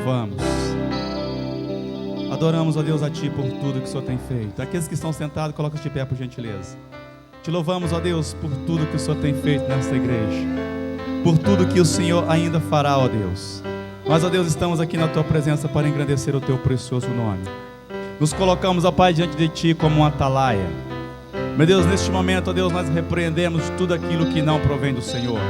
louvamos. Adoramos, ó Deus, a Ti por tudo que o Senhor tem feito. Aqueles que estão sentados, coloca-se de pé, por gentileza. Te louvamos, ó Deus, por tudo que o Senhor tem feito nesta igreja, por tudo que o Senhor ainda fará, ó Deus. Nós, ó Deus, estamos aqui na Tua presença para engrandecer o Teu precioso nome. Nos colocamos, ó Pai, diante de Ti como uma atalaia. Meu Deus, neste momento, ó Deus, nós repreendemos tudo aquilo que não provém do Senhor.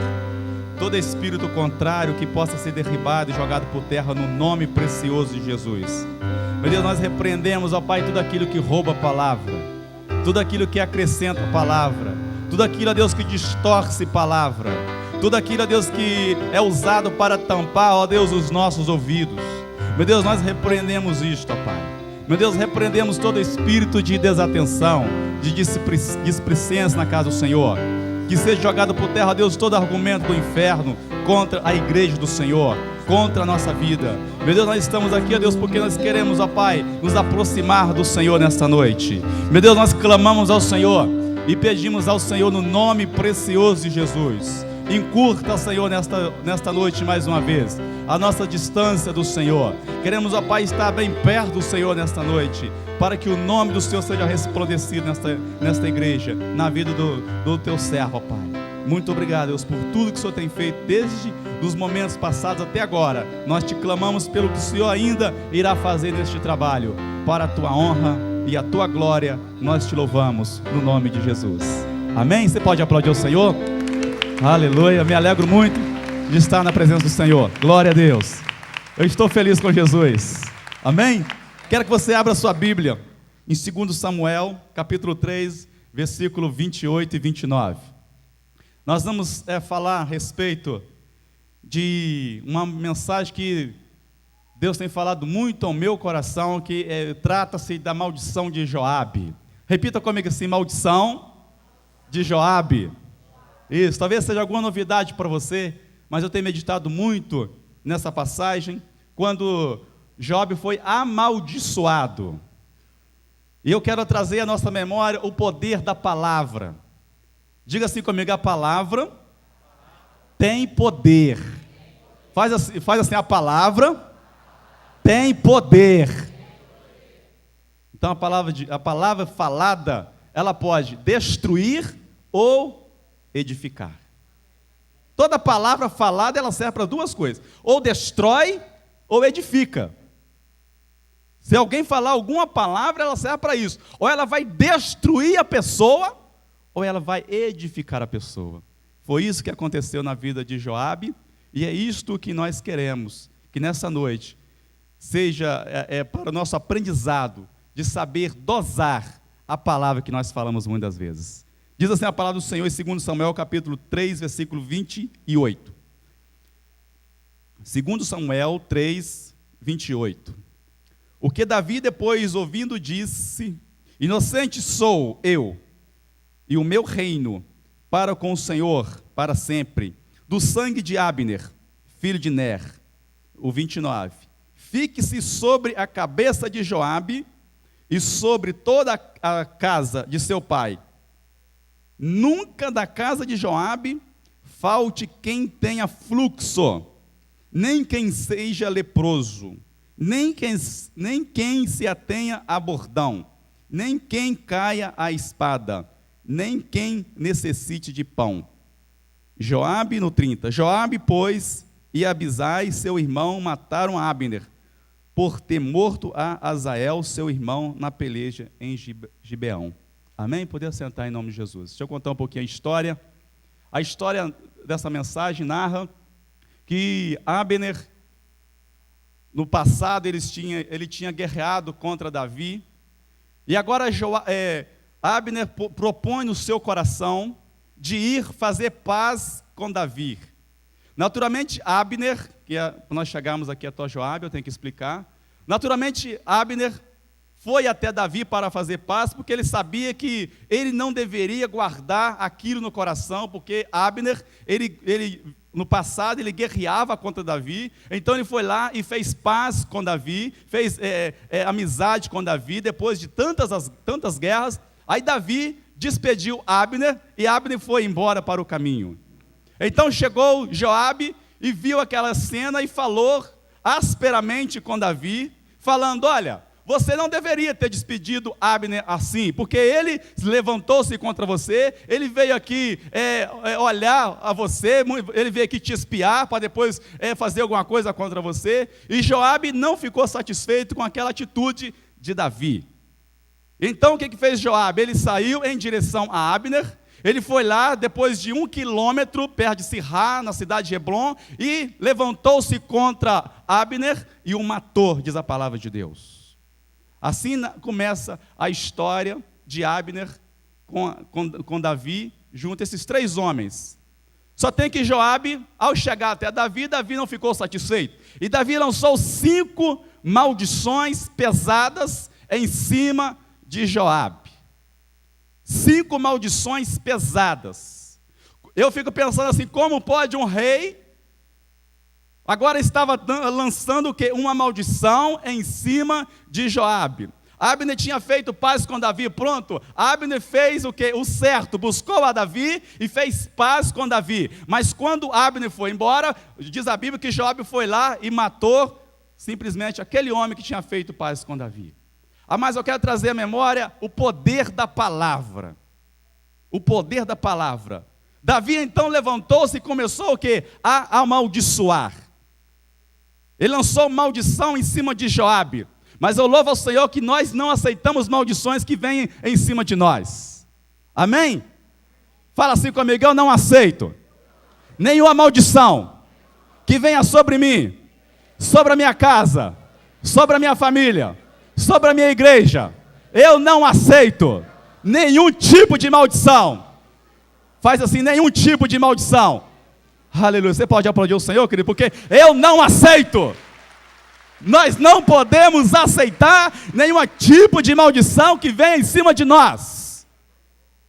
Todo espírito contrário que possa ser derribado e jogado por terra no nome precioso de Jesus. Meu Deus, nós repreendemos, ó Pai, tudo aquilo que rouba a palavra, tudo aquilo que acrescenta a palavra, tudo aquilo, ó Deus, que distorce palavra, tudo aquilo, ó Deus, que é usado para tampar, ó Deus, os nossos ouvidos. Meu Deus, nós repreendemos isto, ó Pai. Meu Deus, repreendemos todo espírito de desatenção, de displicência na casa do Senhor. Que seja jogado por terra, ó Deus, todo argumento do inferno contra a igreja do Senhor, contra a nossa vida. Meu Deus, nós estamos aqui, ó Deus, porque nós queremos, ó Pai, nos aproximar do Senhor nesta noite. Meu Deus, nós clamamos ao Senhor e pedimos ao Senhor no nome precioso de Jesus. Encurta, Senhor, nesta noite mais uma vez a nossa distância do Senhor. Queremos, ó Pai, estar bem perto do Senhor nesta noite, para que o nome do Senhor seja resplandecido nesta igreja, na vida do Teu servo, ó Pai. Muito obrigado, Deus, por tudo que o Senhor tem feito desde os momentos passados até agora. Nós te clamamos pelo que o Senhor ainda irá fazer neste trabalho, para a Tua honra e a Tua glória. Nós te louvamos no nome de Jesus. Amém? Você pode aplaudir o Senhor? Aleluia, me alegro muito de estar na presença do Senhor. Glória a Deus. Eu estou feliz com Jesus. Amém? Quero que você abra sua Bíblia em 2 Samuel, capítulo 3, versículo 28 e 29. Nós vamos falar a respeito de uma mensagem que Deus tem falado muito ao meu coração, que trata-se da maldição de Joabe. Repita comigo assim: maldição de Joabe. Isso, talvez seja alguma novidade para você, mas eu tenho meditado muito nessa passagem, quando Jobe foi amaldiçoado. E eu quero trazer à nossa memória o poder da palavra. Diga assim comigo: a palavra tem poder. Faz assim, a palavra tem poder. Então a palavra falada, ela pode destruir ou edificar. Toda palavra falada, ela serve para duas coisas: ou destrói ou edifica. Se alguém falar alguma palavra, ela serve para isso: ou ela vai destruir a pessoa, ou ela vai edificar a pessoa. Foi isso que aconteceu na vida de Joabe, e é isto que nós queremos, que nessa noite seja para o nosso aprendizado, de saber dosar a palavra que nós falamos muitas vezes. Diz assim a palavra do Senhor em 2 Samuel, capítulo 3, versículo 28. 2 Samuel 3, 28. O que Davi, depois ouvindo, disse: inocente sou eu, e o meu reino para com o Senhor para sempre, do sangue de Abner, filho de Ner. O 29. Fique-se sobre a cabeça de Joabe e sobre toda a casa de seu pai. Nunca da casa de Joabe falte quem tenha fluxo, nem quem seja leproso, nem quem se atenha a bordão, nem quem caia à espada, nem quem necessite de pão. Joabe no 30. Joabe, pois, e Abisai, seu irmão, mataram a Abner, por ter morto a Azael, seu irmão, na peleja em Gibeão. Amém? Poder sentar em nome de Jesus. Deixa eu contar um pouquinho a história. A história dessa mensagem narra que Abner, no passado, ele tinha guerreado contra Davi, e agora Abner propõe no seu coração de ir fazer paz com Davi. Naturalmente, Abner, nós chegamos aqui até Joabe, eu tenho que explicar. Naturalmente, Abner foi até Davi para fazer paz, porque ele sabia que ele não deveria guardar aquilo no coração, porque Abner, no passado, ele guerreava contra Davi, então ele foi lá e fez paz com Davi, fez amizade com Davi, depois de tantas guerras. Aí Davi despediu Abner, e Abner foi embora para o caminho. Então chegou Joabe e viu aquela cena e falou asperamente com Davi, falando: olha, você não deveria ter despedido Abner assim, porque ele levantou-se contra você, ele veio aqui olhar a você, ele veio aqui te espiar para depois fazer alguma coisa contra você. E Joabe não ficou satisfeito com aquela atitude de Davi. Então o que fez Joabe? Ele saiu em direção a Abner, ele foi lá depois de 1 quilômetro, perto de Sirá, na cidade de Hebron, e levantou-se contra Abner e o matou, diz a palavra de Deus. Assim começa a história de Abner com Davi, junto a esses 3 homens. Só tem que Joabe, ao chegar até Davi, Davi não ficou satisfeito. E Davi lançou 5 maldições pesadas em cima de Joabe. 5 maldições pesadas. Eu fico pensando assim, como pode um rei agora estava lançando o quê? Uma maldição em cima de Joabe. Abner tinha feito paz com Davi, pronto. Abner fez o quê? O certo, buscou a Davi e fez paz com Davi. Mas quando Abner foi embora, diz a Bíblia que Joabe foi lá e matou simplesmente aquele homem que tinha feito paz com Davi. Mas eu quero trazer à memória o poder da palavra. O poder da palavra. Davi então levantou-se e começou o quê? A amaldiçoar. Ele lançou maldição em cima de Joabe. Mas eu louvo ao Senhor que nós não aceitamos maldições que vêm em cima de nós. Amém? Fala assim comigo: eu não aceito nenhuma maldição que venha sobre mim, sobre a minha casa, sobre a minha família, sobre a minha igreja. Eu não aceito nenhum tipo de maldição. Faz assim: nenhum tipo de maldição. Aleluia. Você pode aplaudir o Senhor, querido, porque eu não aceito. Nós não podemos aceitar nenhum tipo de maldição que venha em cima de nós.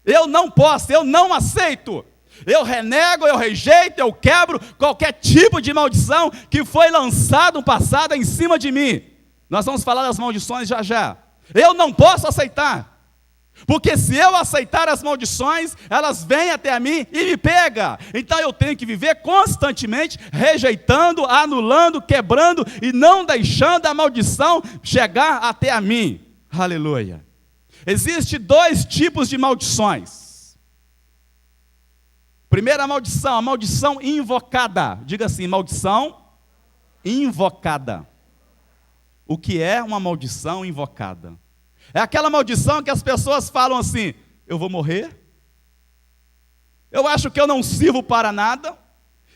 Eu não posso, eu não aceito. Eu renego, eu rejeito, eu quebro qualquer tipo de maldição que foi lançado no passado em cima de mim. Nós vamos falar das maldições já já. Eu não posso aceitar. Porque se eu aceitar as maldições, elas vêm até a mim e me pegam. Então eu tenho que viver constantemente rejeitando, anulando, quebrando e não deixando a maldição chegar até a mim. Aleluia. Existem 2 tipos de maldições. Primeira maldição, a maldição invocada. Diga assim: maldição invocada. O que é uma maldição invocada? É aquela maldição que as pessoas falam assim: eu vou morrer, eu acho que eu não sirvo para nada,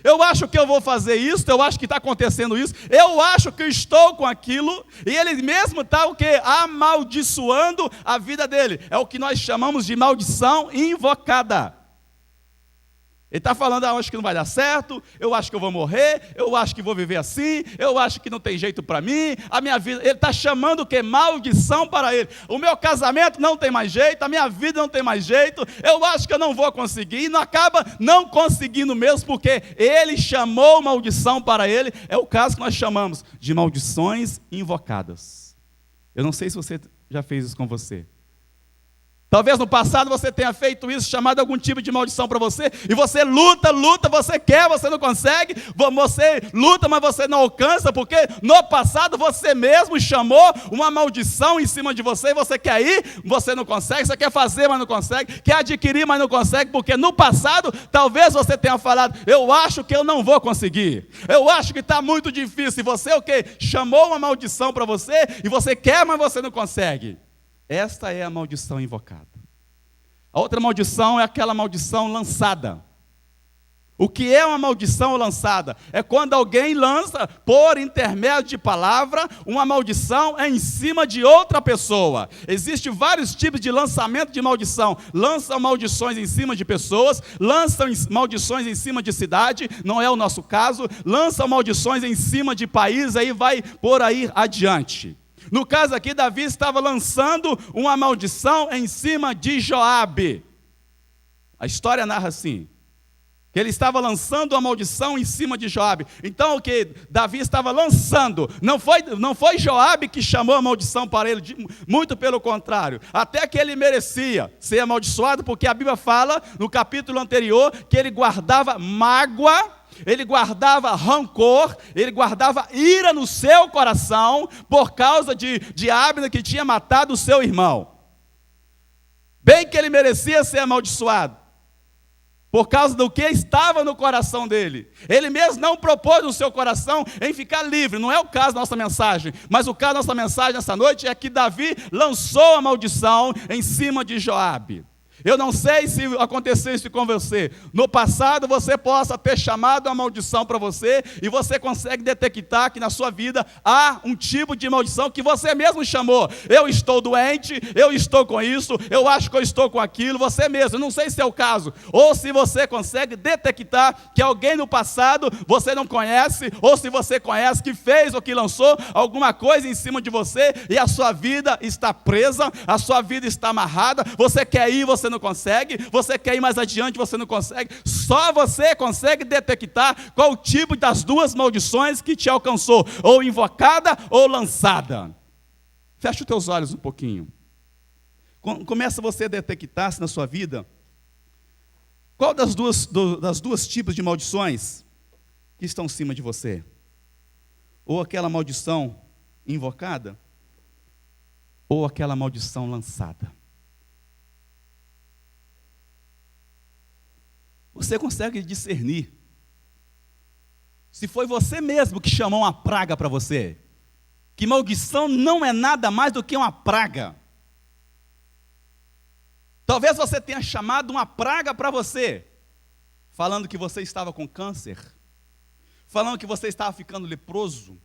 eu acho que eu vou fazer isso, eu acho que está acontecendo isso, eu acho que eu estou com aquilo, e ele mesmo está o quê? Amaldiçoando a vida dele. É o que nós chamamos de maldição invocada. Ele está falando: eu acho que não vai dar certo, eu acho que eu vou morrer, eu acho que vou viver assim, eu acho que não tem jeito para mim, a minha vida. Ele está chamando o quê? Maldição para ele. O meu casamento não tem mais jeito, a minha vida não tem mais jeito, eu acho que eu não vou conseguir, e não acaba não conseguindo mesmo, porque ele chamou maldição para ele. É o caso que nós chamamos de maldições invocadas. Eu não sei se você já fez isso com você. Talvez no passado você tenha feito isso, chamado algum tipo de maldição para você, e você luta, você quer, você não consegue, você luta, mas você não alcança, porque no passado você mesmo chamou uma maldição em cima de você, e você quer ir, você não consegue, você quer fazer, mas não consegue, quer adquirir, mas não consegue, porque no passado, talvez você tenha falado: eu acho que eu não vou conseguir, eu acho que está muito difícil, e você o quê? Chamou uma maldição para você, e você quer, mas você não consegue. Esta é a maldição invocada. A outra maldição é aquela maldição lançada. O que é uma maldição lançada? É quando alguém lança, por intermédio de palavra, uma maldição em cima de outra pessoa. Existem vários tipos de lançamento de maldição. Lançam maldições em cima de pessoas, lançam maldições em cima de cidade, não é o nosso caso, lançam maldições em cima de país, aí vai por aí adiante. No caso aqui, Davi estava lançando uma maldição em cima de Joabe. A história narra assim, que ele estava lançando uma maldição em cima de Joabe. Então o que Davi estava lançando, não foi Joabe que chamou a maldição para ele, muito pelo contrário, até que ele merecia ser amaldiçoado, porque a Bíblia fala, no capítulo anterior, que ele guardava mágoa ele guardava rancor, ele guardava ira no seu coração, por causa de Abner, que tinha matado o seu irmão. Bem que ele merecia ser amaldiçoado, por causa do que estava no coração dele. Ele mesmo não propôs no seu coração em ficar livre. Não é o caso da nossa mensagem, mas o caso da nossa mensagem nessa noite é que Davi lançou a maldição em cima de Joabe. Eu não sei se aconteceu isso com você. No passado você possa ter chamado a maldição para você e você consegue detectar que na sua vida há um tipo de maldição que você mesmo chamou. Eu estou doente, eu estou com isso, eu acho que eu estou com aquilo, você mesmo. Eu não sei se é o caso. Ou se você consegue detectar que alguém no passado você não conhece, ou se você conhece que fez ou que lançou alguma coisa em cima de você e a sua vida está presa, a sua vida está amarrada, você quer ir, você não consegue, você quer ir mais adiante, você não consegue, só você consegue detectar qual o tipo das duas maldições que te alcançou, ou invocada ou lançada. Fecha os teus olhos um pouquinho. Começa você a detectar-se na sua vida qual das duas tipos de maldições que estão em cima de você, ou aquela maldição invocada, ou aquela maldição lançada. Você consegue discernir se foi você mesmo que chamou uma praga para você? Que maldição não é nada mais do que uma praga. Talvez você tenha chamado uma praga para você, falando que você estava com câncer, falando que você estava ficando leproso,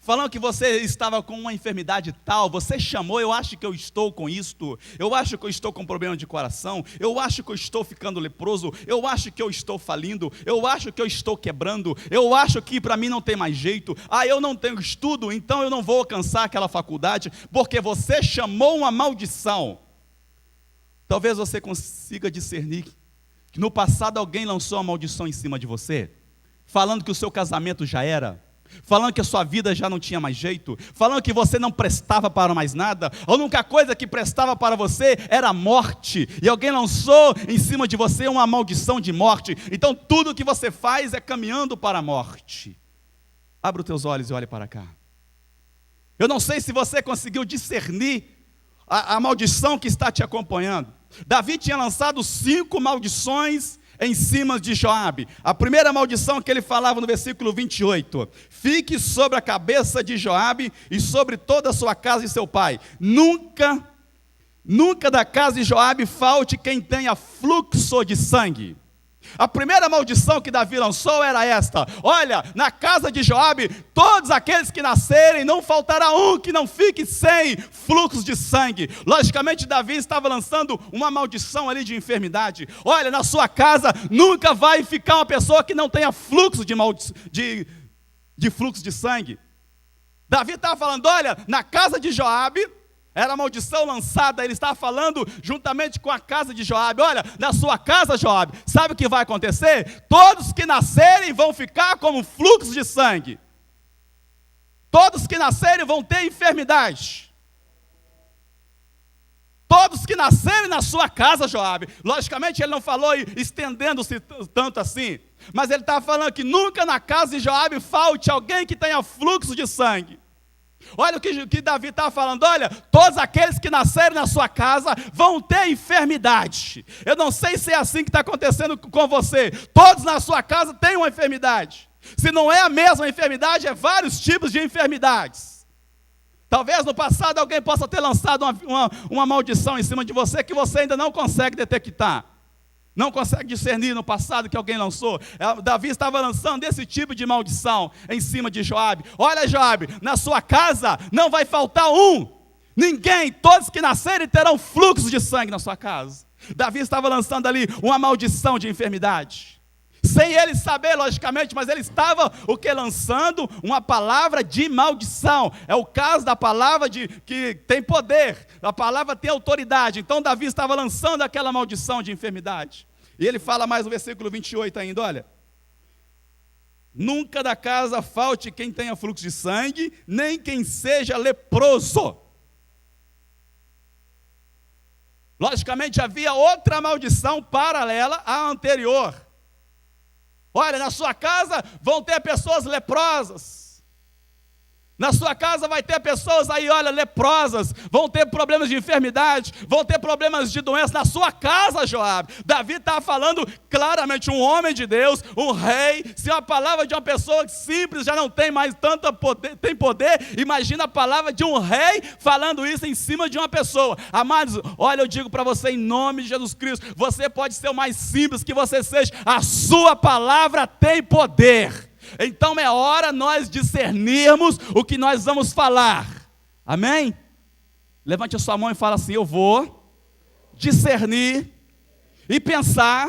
falando que você estava com uma enfermidade tal. Você chamou: eu acho que eu estou com isto, eu acho que eu estou com problema de coração, eu acho que eu estou ficando leproso, eu acho que eu estou falindo, eu acho que eu estou quebrando, eu acho que para mim não tem mais jeito, eu não tenho estudo, então eu não vou alcançar aquela faculdade, porque você chamou uma maldição. Talvez você consiga discernir que no passado alguém lançou uma maldição em cima de você, falando que o seu casamento já era, falando que a sua vida já não tinha mais jeito, falando que você não prestava para mais nada, a única coisa que prestava para você era a morte, e alguém lançou em cima de você uma maldição de morte. Então tudo que você faz é caminhando para a morte. Abra os teus olhos e olhe para cá. Eu não sei se você conseguiu discernir a maldição que está te acompanhando. Davi tinha lançado 5 maldições em cima de Joabe. A primeira maldição que ele falava no versículo 28: fique sobre a cabeça de Joabe e sobre toda a sua casa e seu pai. Nunca da casa de Joabe falte quem tenha fluxo de sangue. A primeira maldição que Davi lançou era esta: olha, na casa de Joabe, todos aqueles que nascerem, não faltará um que não fique sem fluxo de sangue. Logicamente Davi estava lançando uma maldição ali de enfermidade. Olha, na sua casa nunca vai ficar uma pessoa que não tenha fluxo de fluxo de sangue. Davi estava falando: olha, na casa de Joabe era a maldição lançada. Ele estava falando juntamente com a casa de Joabe: olha, na sua casa, Joabe, sabe o que vai acontecer? Todos que nascerem vão ficar como fluxo de sangue. Todos que nascerem vão ter enfermidade. Todos que nascerem na sua casa, Joabe. Logicamente ele não falou estendendo-se tanto assim, mas ele estava falando que nunca na casa de Joabe falte alguém que tenha fluxo de sangue. Olha o que Davi estava falando: olha, todos aqueles que nascerem na sua casa vão ter enfermidade. Eu não sei se é assim que está acontecendo com você. Todos na sua casa têm uma enfermidade. Se não é a mesma enfermidade, é vários tipos de enfermidades. Talvez no passado alguém possa ter lançado uma maldição em cima de você que você ainda não consegue detectar, não consegue discernir no passado que alguém lançou. Davi estava lançando esse tipo de maldição em cima de Joabe. Olha, Joabe, na sua casa não vai faltar ninguém, todos que nascerem terão fluxo de sangue na sua casa. Davi estava lançando ali uma maldição de enfermidade, sem ele saber, logicamente, mas ele estava lançando uma palavra de maldição. É o caso da palavra que tem poder, a palavra tem autoridade. Então Davi estava lançando aquela maldição de enfermidade. E ele fala mais no versículo 28 ainda: olha, nunca da casa falte quem tenha fluxo de sangue, nem quem seja leproso. Logicamente havia outra maldição paralela à anterior. Olha, na sua casa vão ter pessoas leprosas. Na sua casa vai ter pessoas aí, olha, leprosas, vão ter problemas de enfermidade, vão ter problemas de doença na sua casa, Joabe. Davi está falando claramente, um homem de Deus, um rei. Se a palavra de uma pessoa simples já não tem mais tanto poder, tem poder, imagina a palavra de um rei falando isso em cima de uma pessoa. Amados, olha, eu digo para você em nome de Jesus Cristo, você pode ser o mais simples que você seja, a sua palavra tem poder. Então é hora nós discernirmos o que nós vamos falar. Amém? Levante a sua mão e fala assim: eu vou discernir e pensar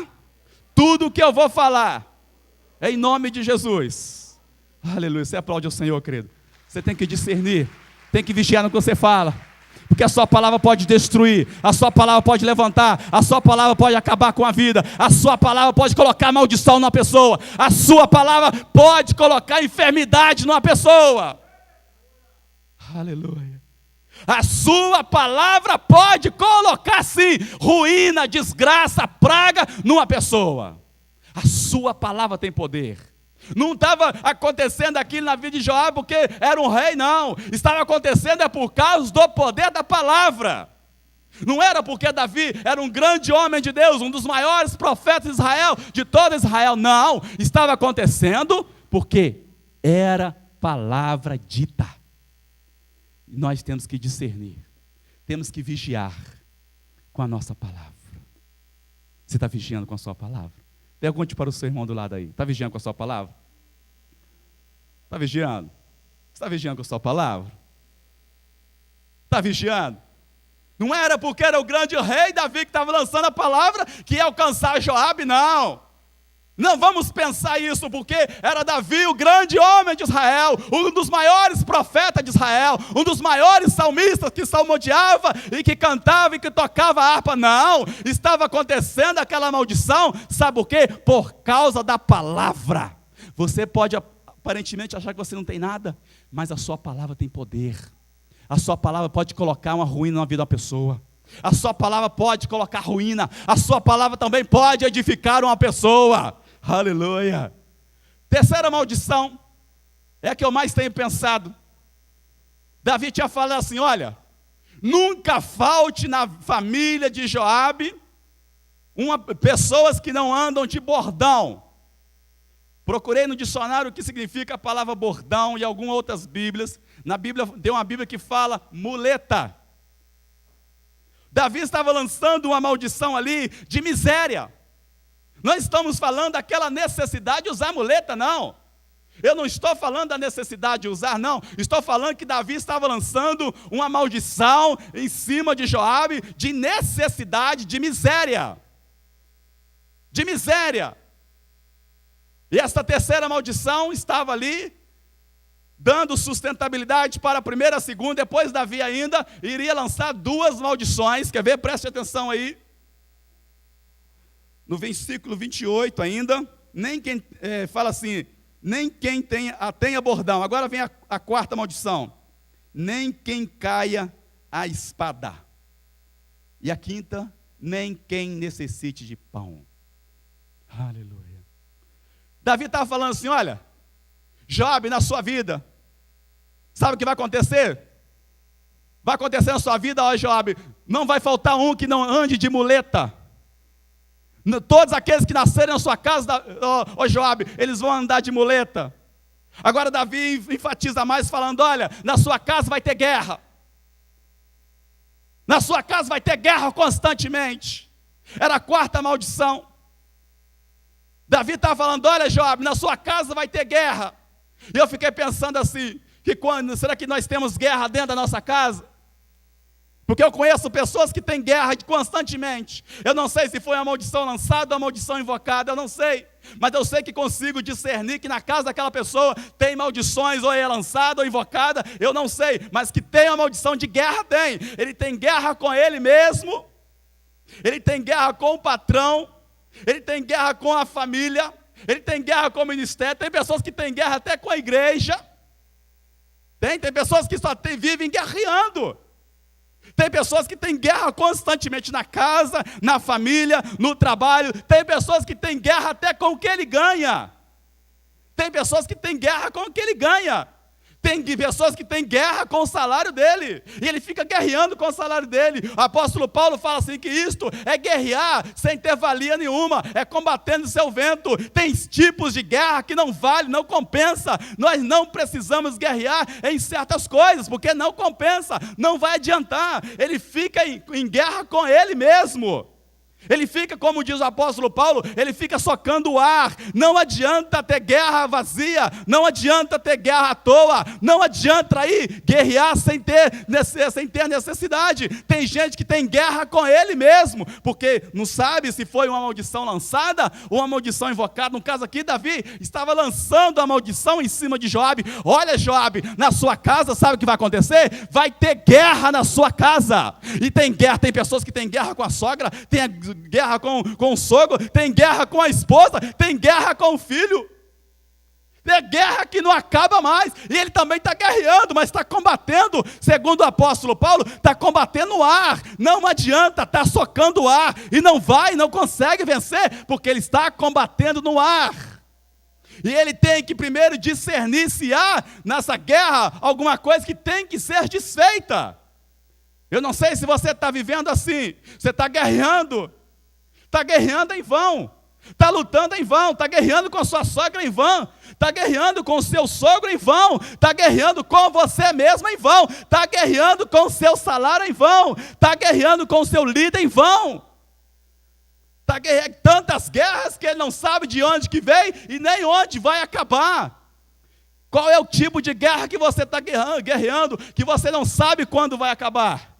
tudo o que eu vou falar, em nome de Jesus. Aleluia. Você aplaude o Senhor, querido. Você tem que discernir, tem que vigiar no que você fala, porque a sua palavra pode destruir, a sua palavra pode levantar, a sua palavra pode acabar com a vida, a sua palavra pode colocar maldição numa pessoa, a sua palavra pode colocar enfermidade numa pessoa. Aleluia. A sua palavra pode colocar sim ruína, desgraça, praga numa pessoa. A sua palavra tem poder. Não estava acontecendo aquilo na vida de Joabe porque era um rei, não. Estava acontecendo por causa do poder da palavra. Não era porque Davi era um grande homem de Deus, um dos maiores profetas de Israel, de todo Israel. Não, estava acontecendo porque era palavra dita. E nós temos que discernir, temos que vigiar com a nossa palavra. Você está vigiando com a sua palavra? Pergunte para o seu irmão do lado aí. Está vigiando com a sua palavra? Está vigiando? Está vigiando com a sua palavra? Está vigiando? Não era porque era o grande rei Davi que estava lançando a palavra que ia alcançar Joabe, não. Não vamos pensar isso, porque era Davi o grande homem de Israel, um dos maiores profetas de Israel, um dos maiores salmistas que salmodiava e que cantava e que tocava a harpa. Não, estava acontecendo aquela maldição, sabe por quê? Por causa da palavra. Você pode aparentemente achar que você não tem nada, mas a sua palavra tem poder. A sua palavra pode colocar uma ruína na vida da pessoa. A sua palavra pode colocar ruína. A sua palavra também pode edificar uma pessoa. Aleluia. Terceira maldição, é a que eu mais tenho pensado. Davi tinha falado assim: olha, nunca falte na família de Joabe pessoas que não andam de bordão. Procurei no dicionário o que significa a palavra bordão e algumas outras bíblias. Na Bíblia, tem uma Bíblia que fala muleta. Davi estava lançando uma maldição ali de miséria. Não estamos falando daquela necessidade de usar muleta, não. Eu não estou falando da necessidade de usar, não. Estou falando que Davi estava lançando uma maldição em cima de Joabe de necessidade, de miséria. De miséria. E esta terceira maldição estava ali, dando sustentabilidade para a primeira, a segunda. Depois Davi ainda iria lançar duas maldições. Quer ver? Preste atenção aí. No versículo 28 ainda, nem quem fala assim, nem quem tenha bordão. Agora vem a quarta maldição. Nem quem caia a espada. E a quinta, nem quem necessite de pão. Aleluia. Davi estava falando assim: olha, Joabe, na sua vida, sabe o que vai acontecer? Vai acontecer na sua vida, ó Joabe, não vai faltar um que não ande de muleta. Todos aqueles que nascerem na sua casa, ó Joabe, eles vão andar de muleta. Agora Davi enfatiza mais falando: olha, na sua casa vai ter guerra. Na sua casa vai ter guerra constantemente. Era a quarta maldição. Davi estava falando: olha Joabe, na sua casa vai ter guerra. E eu fiquei pensando assim, será que nós temos guerra dentro da nossa casa? Porque eu conheço pessoas que têm guerra constantemente. Eu não sei se foi uma maldição lançada ou uma maldição invocada, eu não sei. Mas eu sei que consigo discernir que na casa daquela pessoa tem maldições, ou é lançada ou invocada, eu não sei. Mas que tem uma maldição de guerra, tem. Ele tem guerra com ele mesmo, ele tem guerra com o patrão, ele tem guerra com a família, ele tem guerra com o ministério. Tem pessoas que têm guerra até com a igreja. Tem pessoas que só vivem guerreando. Tem pessoas que têm guerra constantemente na casa, na família, no trabalho. Tem pessoas que têm guerra até com o que ele ganha. Tem pessoas que têm guerra com o que ele ganha. Tem pessoas que têm guerra com o salário dele, e ele fica guerreando com o salário dele. O apóstolo Paulo fala assim, que isto é guerrear sem ter valia nenhuma, é combatendo o seu vento. Tem tipos de guerra que não vale, não compensa. Nós não precisamos guerrear em certas coisas, porque não compensa, não vai adiantar. Ele fica em guerra com ele mesmo. Ele fica, como diz o apóstolo Paulo, ele fica socando o ar. Não adianta ter guerra vazia, não adianta ter guerra à toa, não adianta aí guerrear sem ter necessidade. Tem gente que tem guerra com ele mesmo, porque não sabe se foi uma maldição lançada ou uma maldição invocada. No caso aqui, Davi estava lançando a maldição em cima de Joabe. Olha, Joabe, na sua casa, sabe o que vai acontecer? Vai ter guerra na sua casa. E tem guerra, tem pessoas que têm guerra com a sogra, tem guerra com o sogro, tem guerra com a esposa, tem guerra com o filho. É guerra que não acaba mais. E ele também está guerreando, mas está combatendo, segundo o apóstolo Paulo, está combatendo o ar. Não adianta, está socando o ar. E não consegue vencer, porque ele está combatendo no ar. E ele tem que primeiro discernir se há nessa guerra alguma coisa que tem que ser desfeita. Eu não sei se você está vivendo assim. Você está guerreando em vão, está lutando em vão, está guerreando com a sua sogra em vão, está guerreando com o seu sogro em vão, está guerreando com você mesmo em vão, está guerreando com o seu salário em vão, está guerreando com o seu líder em vão. Está guerreando tantas guerras que ele não sabe de onde que vem e nem onde vai acabar. Qual é o tipo de guerra que você está guerreando, que você não sabe quando vai acabar?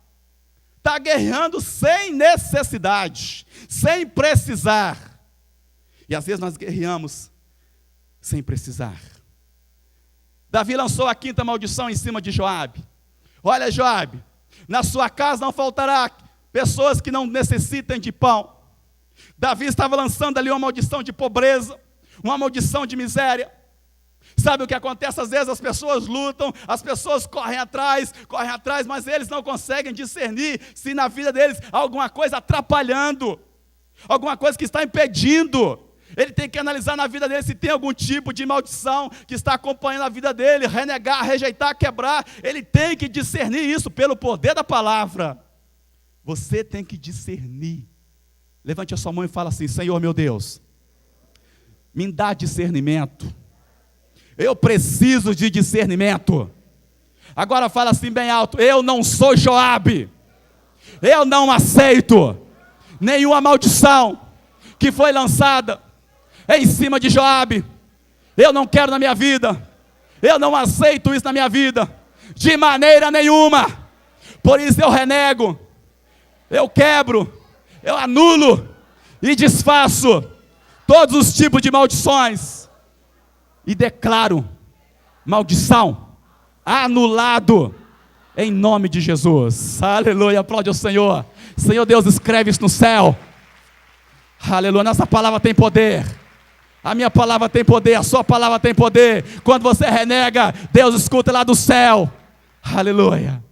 Está guerreando sem necessidade, sem precisar. E às vezes nós guerreamos sem precisar. Davi lançou a quinta maldição em cima de Joabe. Olha, Joabe, na sua casa não faltará pessoas que não necessitem de pão. Davi estava lançando ali uma maldição de pobreza, uma maldição de miséria. Sabe o que acontece? Às vezes as pessoas lutam, as pessoas correm atrás, mas eles não conseguem discernir se na vida deles há alguma coisa atrapalhando, alguma coisa que está impedindo. Ele tem que analisar na vida dele se tem algum tipo de maldição que está acompanhando a vida dele, renegar, rejeitar, quebrar. Ele tem que discernir isso pelo poder da palavra. Você tem que discernir. Levante a sua mão e fala assim: Senhor meu Deus, me dá discernimento. Eu preciso de discernimento. Agora fala assim bem alto: eu não sou Joabe. Eu não aceito nenhuma maldição que foi lançada em cima de Joabe. Eu não quero na minha vida. Eu não aceito isso na minha vida, de maneira nenhuma. Por isso eu renego, eu quebro, eu anulo e desfaço todos os tipos de maldições. E declaro maldição anulado em nome de Jesus. Aleluia, aplaude ao Senhor. Senhor Deus, escreve isso no céu. Aleluia, nossa palavra tem poder. A minha palavra tem poder, a sua palavra tem poder. Quando você renega, Deus escuta lá do céu. Aleluia.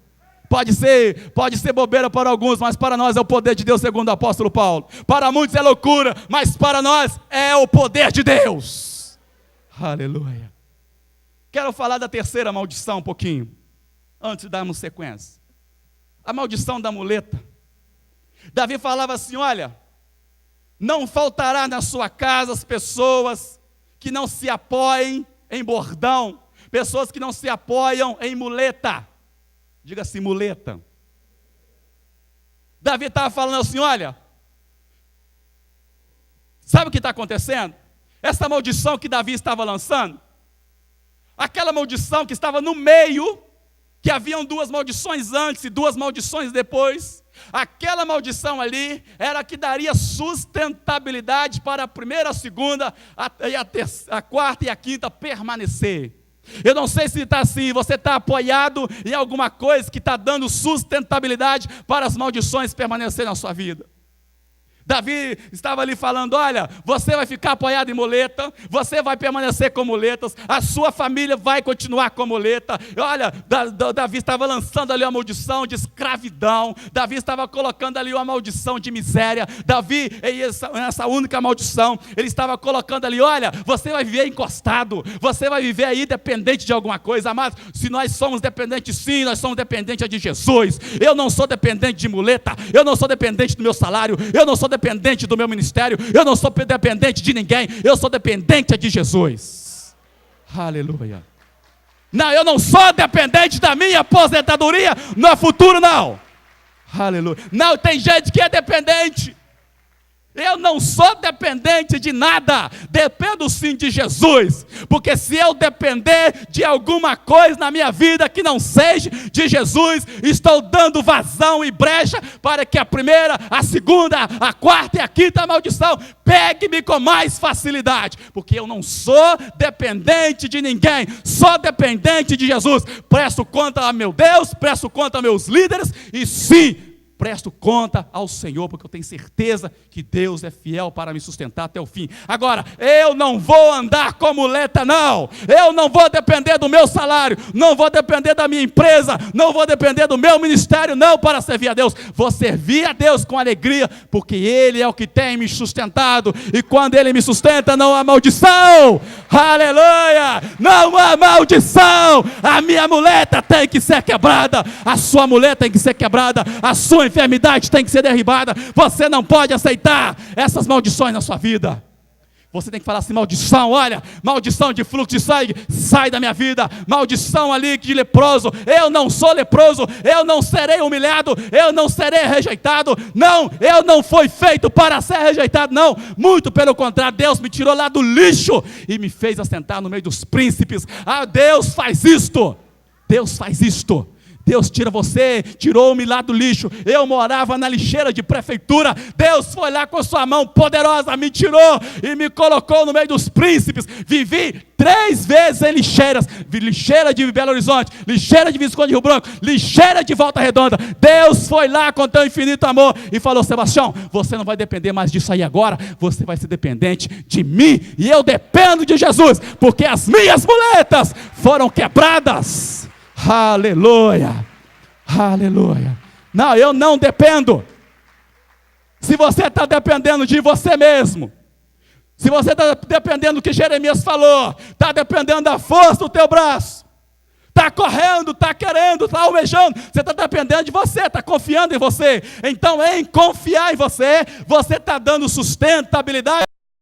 Pode ser bobeira para alguns, mas para nós é o poder de Deus, segundo o apóstolo Paulo. Para muitos é loucura, mas para nós é o poder de Deus. Aleluia. Quero falar da terceira maldição um pouquinho, antes de darmos sequência. A maldição da muleta. Davi falava assim: olha, não faltará na sua casa as pessoas que não se apoiem em bordão, pessoas que não se apoiam em muleta. Diga assim, muleta. Davi estava falando assim: olha, sabe o que está acontecendo? Essa maldição que Davi estava lançando, aquela maldição que estava no meio, que haviam duas maldições antes e duas maldições depois, aquela maldição ali era a que daria sustentabilidade para a primeira, a segunda, a quarta e a quinta permanecer. Eu não sei se está assim, você está apoiado em alguma coisa que está dando sustentabilidade para as maldições permanecerem na sua vida. Davi estava ali falando, olha, você vai ficar apoiado em muleta, você vai permanecer com muletas, a sua família vai continuar com muleta. Olha, Davi estava lançando ali uma maldição de escravidão, Davi estava colocando ali uma maldição de miséria, Davi, essa única maldição, ele estava colocando ali, olha, você vai viver encostado, você vai viver aí dependente de alguma coisa. Amados, se nós somos dependentes, sim, nós somos dependentes de Jesus. Eu não sou dependente de muleta, eu não sou dependente do meu salário, eu não sou dependente do meu ministério, eu não sou dependente de ninguém, eu sou dependente de Jesus. Aleluia. Não, eu não sou dependente da minha aposentadoria no futuro, não. Aleluia. Não, tem gente que é dependente. Eu não sou dependente de nada, dependo sim de Jesus, porque se eu depender de alguma coisa na minha vida que não seja de Jesus, estou dando vazão e brecha para que a primeira, a segunda, a quarta e a quinta maldição pegue-me com mais facilidade, porque eu não sou dependente de ninguém, sou dependente de Jesus. Presto conta a meu Deus, presto conta a meus líderes e sim, presto conta ao Senhor, porque eu tenho certeza que Deus é fiel para me sustentar até o fim. Agora, eu não vou andar com muleta, não. Eu não vou depender do meu salário, não vou depender da minha empresa, não vou depender do meu ministério, não, para servir a Deus. Vou servir a Deus com alegria, porque Ele é o que tem me sustentado, e quando Ele me sustenta, não há maldição. Aleluia! Não há maldição. A minha muleta tem que ser quebrada, a sua muleta tem que ser quebrada, a sua enfermidade tem que ser derribada. Você não pode aceitar essas maldições na sua vida. Você tem que falar assim, maldição, olha, maldição de fluxo de sangue, sai da minha vida. Maldição ali de leproso, eu não sou leproso, eu não serei humilhado, eu não serei rejeitado. Não, eu não fui feito para ser rejeitado, não. Muito pelo contrário, Deus me tirou lá do lixo e me fez assentar no meio dos príncipes. Ah, Deus faz isto. Deus faz isto. Deus tira você, tirou-me lá do lixo. Eu morava na lixeira de prefeitura. Deus foi lá com a sua mão poderosa, me tirou e me colocou no meio dos príncipes. Vivi 3 vezes em lixeiras. Lixeira de Belo Horizonte, lixeira de Visconde de Rio Branco, lixeira de Volta Redonda. Deus foi lá com teu infinito amor e falou, Sebastião, você não vai depender mais disso aí agora, você vai ser dependente de mim. E eu dependo de Jesus, porque as minhas muletas foram quebradas. Aleluia, aleluia. Não, eu não dependo. Se você está dependendo de você mesmo, se você está dependendo do que Jeremias falou, está dependendo da força do teu braço, está correndo, está querendo, está almejando, você está dependendo de você, está confiando em você. Então, em confiar em você, você está dando sustentabilidade